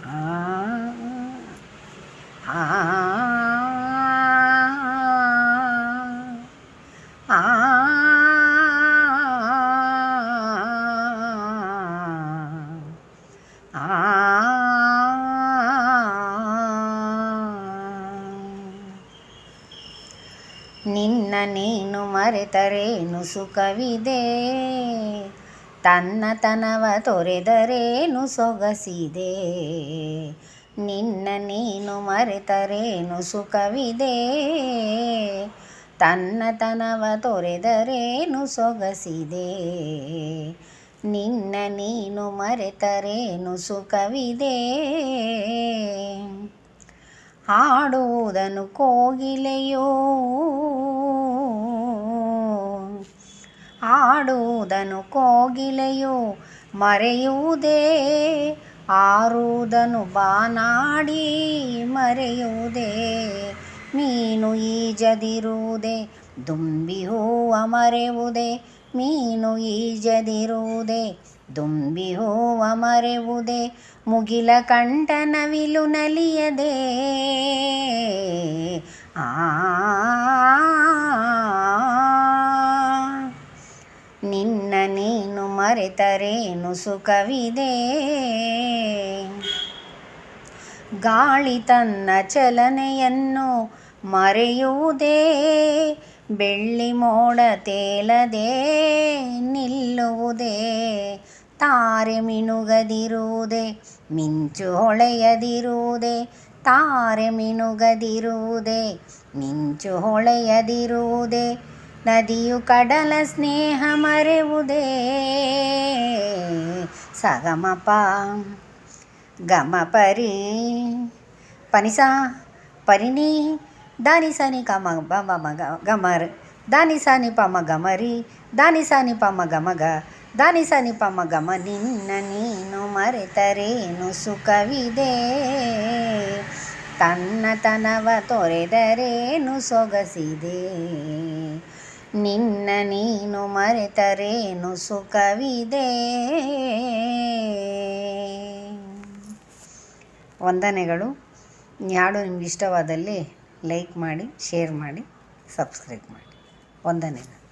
ಆ ಆ ಆ ನಿನ್ನ ನೀನು ಮರೆತರೇನು ಸುಖವಿದೆ, ತನ್ನತನವ ತೊರೆದರೇನು ಸೊಗಸಿದೆ. ನಿನ್ನ ನೀನು ಮರೆತರೇನು ಸುಖವಿದೆ, ತನ್ನತನವ ತೊರೆದರೇನು ಸೊಗಸಿದೆ. ನಿನ್ನ ನೀನು ಮರೆತರೇನು ಸುಖವಿದೆ. ಹಾಡುವುದನು ಕೋಗಿಲೆಯೋ, ಹಾಡುವುದನು ಕೋಗಿಲೆಯೋ ಮರೆಯುವುದೇ, ಆರುವುದನು ಬಾನಾಡಿ ಮರೆಯುವುದೇ. ಮೀನು ಈಜದಿರುವುದೇ, ದುಂಬಿ ಹೂವ ಮರೆಯುವುದೇ. ಮೀನು ಈಜದಿರುವುದೇ, ದುಂಬಿ ಹೂವ ಮರೆಯುವುದೇ. ಮುಗಿಲ ಕಂಠ ನವಿಲು ನಲಿಯದೆ. ಆ ನಿನ್ನ ನೀನು ಮರೆತರೇನು ಸುಖವಿದೆ. ಗಾಳಿ ತನ್ನ ಚಲನೆಯನ್ನು ಮರೆಯುವುದೇ, ಬೆಳ್ಳಿ ಮೋಡ ತೇಲದೆ ನಿಲ್ಲುವುದೇ. ತಾರೆ ಮಿನುಗದಿರುವುದೇ, ಮಿಂಚು ಹೊಳೆಯದಿರುವುದೇ. ತಾರೆ ಮಿನುಗದಿರುವುದೇ, ಮಿಂಚು ಹೊಳೆಯದಿರುವುದೇ. ನದಿಯು ಕಡಲ ಸ್ನೇಹ ಮರೆಯುವುದೇ. ಸಗಮಪ ಗಮಪರಿ ಪನಿಸ ಪರಿನಿ ದಾನಿ ಸನಿ ಕಮ ಬಮ ಮಗ ಗಮರ್ ದಾನಿ ಸನಿ ಪಮ ಗಮರಿ ದಾನಿ ಸನಿ ಪಮ ಗಮಗ ದಾನಿ ಸನಿ ಪಮ ಗಮ. ನಿನ್ನ ನೀನು ಮರೆತರೇನು ಸುಖವಿದೆ, ತನ್ನತನವ ತೊರೆದರೇನು ಸೊಗಸಿದೆ. ನಿನ್ನ ನೀನು ಮರೆತರೇನು ಸುಖವಿದೆ. ವಂದನೆಗಳು. ಈ ಹಾಡು ನಿಮ್ಗೆ ಇಷ್ಟವಾದಲ್ಲಿ ಲೈಕ್ ಮಾಡಿ, ಶೇರ್ ಮಾಡಿ, ಸಬ್ಸ್ಕ್ರೈಬ್ ಮಾಡಿ. ವಂದನೆಗಳು.